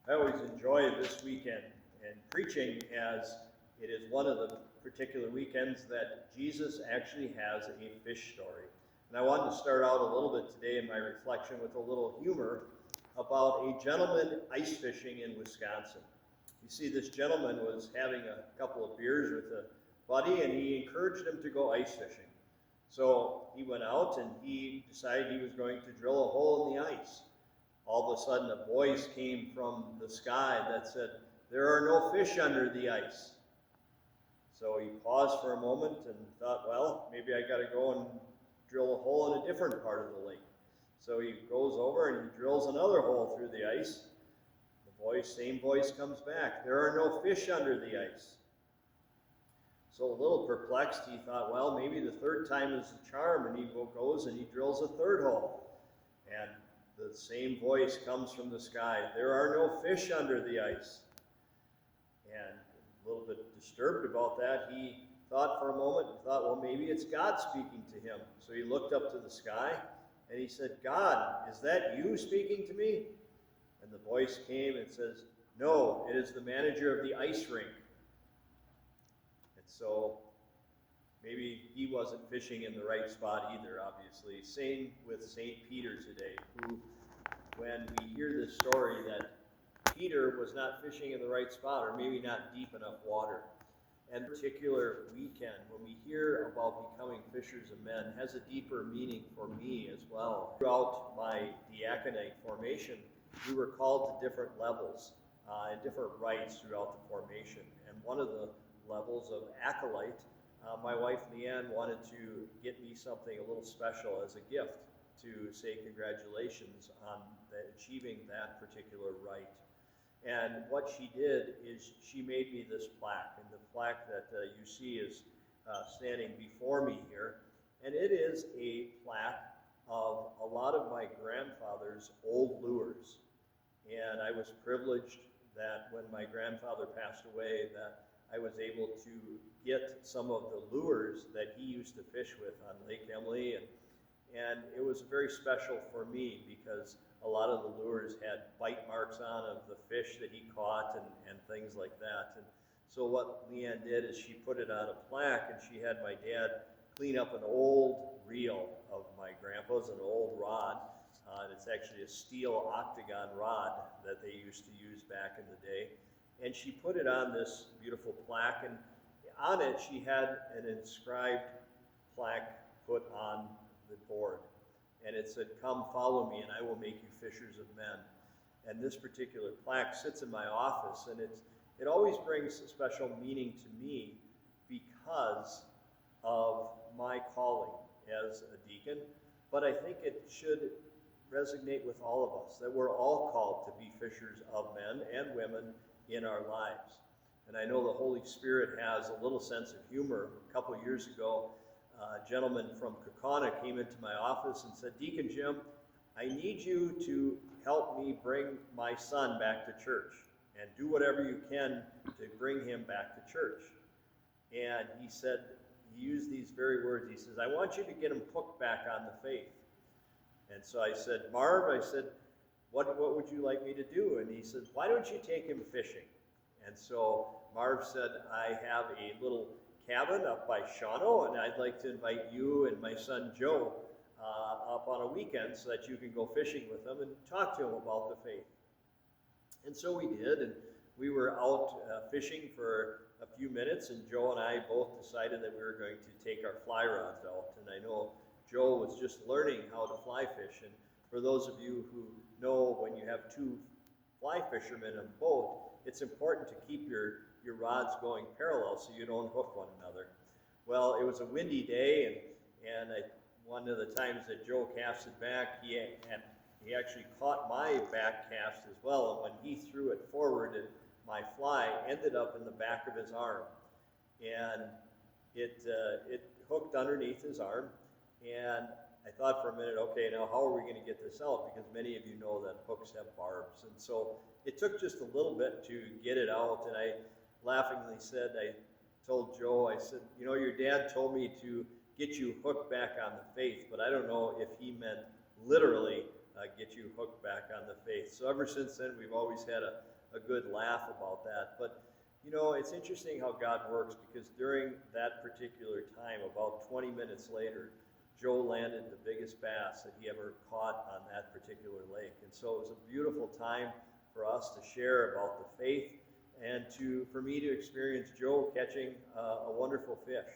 I always enjoy this weekend and preaching, as it is one of the particular weekends that Jesus actually has a fish story. And I wanted to start out a little bit today in my reflection with a little humor about a gentleman ice fishing in Wisconsin. You see, this gentleman was having a couple of beers with a buddy, and he encouraged him to go ice fishing. So he went out and he decided he was going to drill a hole in the ice. All of a sudden, a voice came from the sky that said, "There are no fish under the ice." So he paused for a moment and thought, well, maybe I got to go and drill a hole in a different part of the lake. So he goes over and he drills another hole through the ice. Same voice comes back, "There are no fish under the ice." So a little perplexed, he thought, well, maybe the third time is the charm, and he goes and he drills a third hole. And the same voice comes from the sky, "There are no fish under the ice." And a little bit disturbed about that, he thought for a moment and thought, well, maybe it's God speaking to him. So he looked up to the sky and he said, "God, is that you speaking to me?" And the voice came and says, "No, it is the manager of the ice rink." And so maybe he wasn't fishing in the right spot either, obviously. Same with St. Peter today, who, when we hear this story that Peter was not fishing in the right spot, or maybe not deep enough water. And particular weekend, when we hear about becoming fishers of men, has a deeper meaning for me as well. Throughout my diaconate formation, we were called to different levels and different rites throughout the formation. And one of the levels of acolyte, my wife Leanne wanted to get me something a little special as a gift to say congratulations on achieving that particular rite. And what she did is she made me this plaque, and the plaque that you see is standing before me here, and it is a plaque of a lot of my grandfather's old lures. And I was privileged that when my grandfather passed away, that I was able to get some of the lures that he used to fish with on Lake Emily, and it was very special for me because a lot of the lures had bite marks on of the fish that he caught and things like that. And so what Leanne did is she put it on a plaque, and she had my dad clean up an old reel of my grandpa's, an old rod. And it's actually a steel octagon rod that they used to use back in the day. And she put it on this beautiful plaque, and on it she had an inscribed plaque put on the board. And it said, "Come follow me and I will make you fishers of men." And this particular plaque sits in my office, and it always brings a special meaning to me because of my calling as a deacon. But I think it should resonate with all of us, that we're all called to be fishers of men and women in our lives. And I know the Holy Spirit has a little sense of humor. A couple years ago, a gentleman from Kaukauna came into my office and said, "Deacon Jim, I need you to help me bring my son back to church, and do whatever you can to bring him back to church." And he said, he used these very words. He says, "I want you to get him hooked back on the faith." And so I said, "Marv," I said, what would you like me to do?" And he said, "Why don't you take him fishing?" And so Marv said, "I have a little cabin up by Shawano, and I'd like to invite you and my son Joe up on a weekend so that you can go fishing with him and talk to him about the faith." And so we did, and we were out fishing for a few minutes, and Joe and I both decided that we were going to take our fly rods out. And I know Joe was just learning how to fly fish, and for those of you who know, when you have two fly fishermen on a boat, it's important to keep your rods going parallel so you don't hook one another. Well, it was a windy day, and one of the times that Joe casted back, he actually caught my back cast as well, and when he threw it forward, my fly ended up in the back of his arm, and it hooked underneath his arm. And I thought for a minute, okay, now how are we going to get this out? Because many of you know that hooks have barbs. And so it took just a little bit to get it out. And I laughingly said, I told Joe, I said, "You know, your dad told me to get you hooked back on the faith, but I don't know if he meant literally get you hooked back on the faith." So ever since then, we've always had a a good laugh about that. But, you know, it's interesting how God works, because during that particular time, about 20 minutes later, Joe landed the biggest bass that he ever caught on that particular lake. And so it was a beautiful time for us to share about the faith, and for me to experience Joe catching a wonderful fish.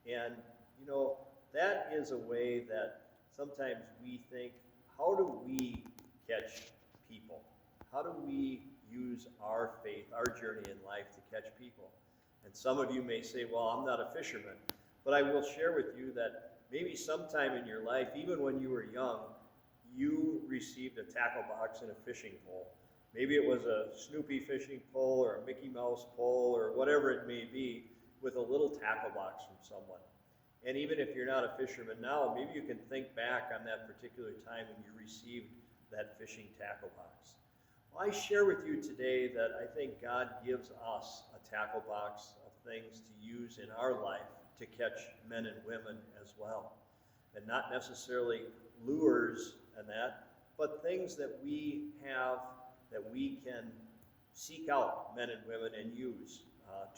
And, you know, that is a way that sometimes we think, how do we catch people? How do we use our faith, our journey in life, to catch people? And some of you may say, well, I'm not a fisherman. But I will share with you that maybe sometime in your life, even when you were young, you received a tackle box and a fishing pole. Maybe it was a Snoopy fishing pole or a Mickey Mouse pole or whatever it may be, with a little tackle box from someone. And even if you're not a fisherman now, maybe you can think back on that particular time when you received that fishing tackle box. Well, I share with you today that I think God gives us a tackle box of things to use in our life to catch men and women as well. And not necessarily lures and that, but things that we have that we can seek out men and women and use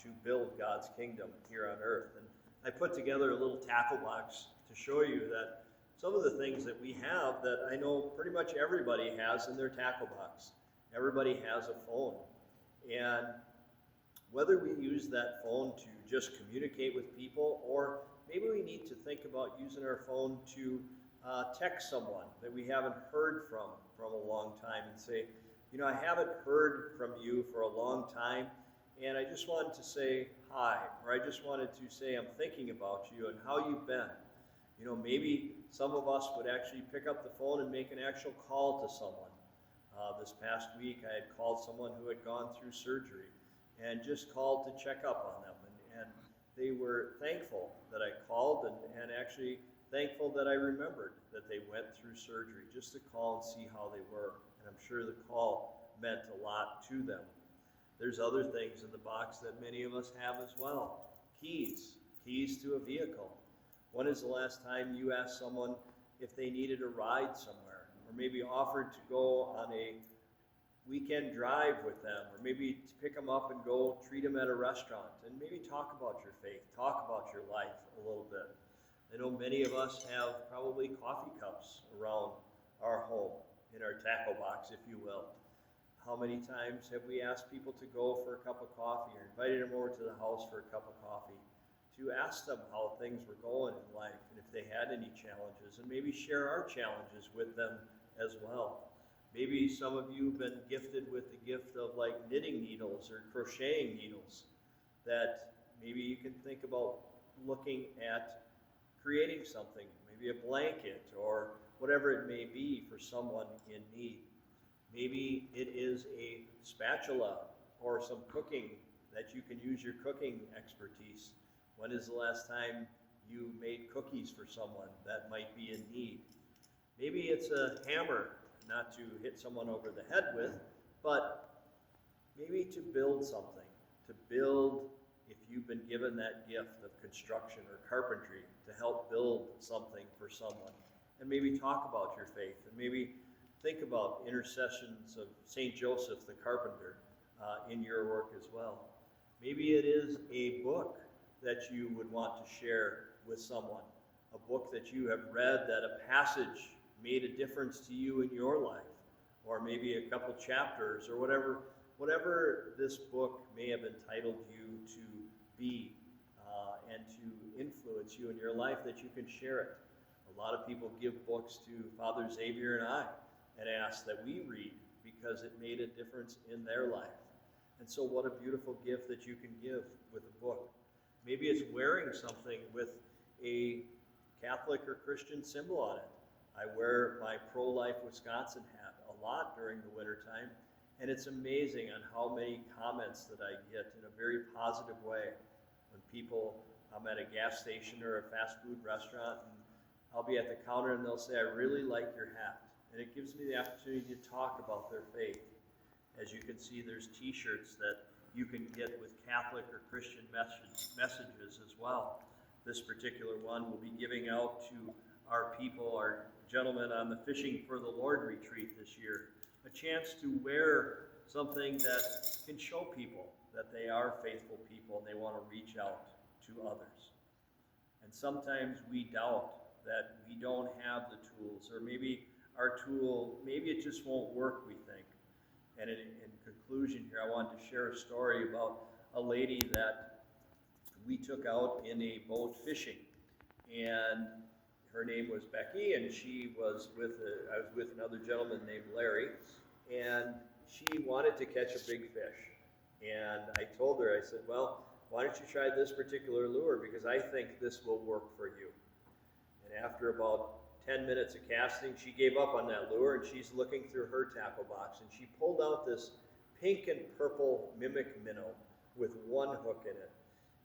to build God's kingdom here on earth. And I put together a little tackle box to show you that some of the things that we have that I know pretty much everybody has in their tackle box. Everybody has a phone. And whether we use that phone to just communicate with people, or maybe we need to think about using our phone to text someone that we haven't heard from a long time and say, you know, I haven't heard from you for a long time, and I just wanted to say hi, or I just wanted to say I'm thinking about you and how you've been. You know, maybe some of us would actually pick up the phone and make an actual call to someone. This past week, I had called someone who had gone through surgery and just called to check up on them. And they were thankful that I called, and actually thankful that I remembered that they went through surgery, just to call and see how they were. And I'm sure the call meant a lot to them. There's other things in the box that many of us have as well. Keys to a vehicle. When is the last time you asked someone if they needed a ride somewhere, or maybe offered to go on a weekend drive with them, or maybe to pick them up and go treat them at a restaurant, and maybe talk about your faith, talk about your life a little bit. I know many of us have probably coffee cups around our home, in our tackle box, if you will. How many times have we asked people to go for a cup of coffee, or invited them over to the house for a cup of coffee, to ask them how things were going in life, and if they had any challenges, and maybe share our challenges with them as well. Maybe some of you have been gifted with the gift of like knitting needles or crocheting needles, that maybe you can think about looking at creating something, maybe a blanket or whatever it may be for someone in need. Maybe it is a spatula or some cooking that you can use your cooking expertise. When is the last time you made cookies for someone that might be in need? Maybe it's a hammer, not to hit someone over the head with, but maybe to build something. To build, if you've been given that gift of construction or carpentry, to help build something for someone. And maybe talk about your faith, and maybe think about intercessions of St. Joseph the carpenter in your work as well. Maybe it is a book that you would want to share with someone, a book that you have read that a passage made a difference to you in your life, or maybe a couple chapters, or whatever this book may have entitled you to be and to influence you in your life, that you can share it. A lot of people give books to Father Xavier and I and ask that we read because it made a difference in their life. And so what a beautiful gift that you can give with a book. Maybe it's wearing something with a Catholic or Christian symbol on it. I wear my Pro-Life Wisconsin hat a lot during the wintertime, and it's amazing on how many comments that I get in a very positive way. When I'm at a gas station or a fast food restaurant, and I'll be at the counter and they'll say, I really like your hat. And it gives me the opportunity to talk about their faith. As you can see, there's t-shirts that you can get with Catholic or Christian messages as well. This particular one we'll be giving out to our people, our gentlemen on the Fishing for the Lord retreat this year. a chance to wear something that can show people that they are faithful people and they want to reach out to others. And sometimes we doubt that we don't have the tools, or maybe our tool, maybe it just won't work, we think. And in conclusion here, I wanted to share a story about a lady that we took out in a boat fishing. And her name was Becky, and she was I was with another gentleman named Larry, and she wanted to catch a big fish. And I told her, I said, well, why don't you try this particular lure, because I think this will work for you. And after about 10 minutes of casting, she gave up on that lure, and she's looking through her tackle box, and she pulled out this pink and purple mimic minnow with one hook in it.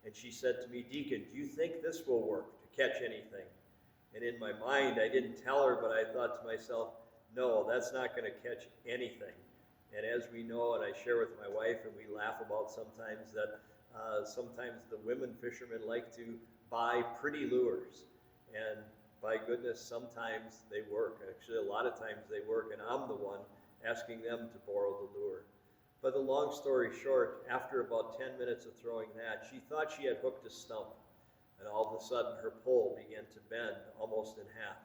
And she said to me, Deacon, do you think this will work to catch anything? And in my mind, I didn't tell her, but I thought to myself, no, that's not going to catch anything. And as we know, and I share with my wife, and we laugh about sometimes, that sometimes the women fishermen like to buy pretty lures. And by goodness, sometimes they work. Actually, a lot of times they work, and I'm the one asking them to borrow the lure. But the long story short, after about 10 minutes of throwing that, she thought she had hooked a stump. And all of a sudden, her pole began to bend almost in half.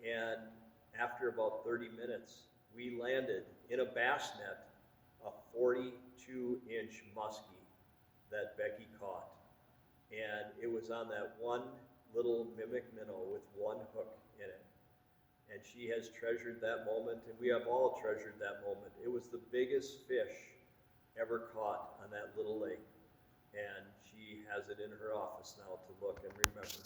And after about 30 minutes, we landed in a bass net a 42-inch muskie that Becky caught. And it was on that one little mimic minnow with one hook in it. And she has treasured that moment, and we have all treasured that moment. It was the biggest fish ever caught on that little lake. And she has it in her office now to look and remember.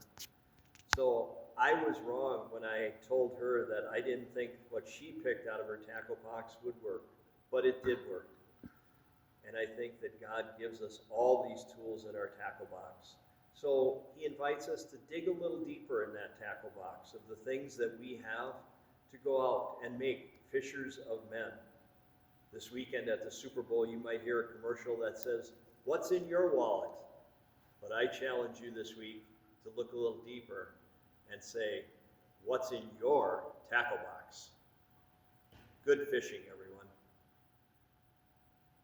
So I was wrong when I told her that I didn't think what she picked out of her tackle box would work, but it did work. And I think that God gives us all these tools in our tackle box. So he invites us to dig a little deeper in that tackle box of the things that we have to go out and make fishers of men. This weekend at the Super Bowl, you might hear a commercial that says, "What's in your wallet?" But I challenge you this week to look a little deeper and say, what's in your tackle box? Good fishing, everyone.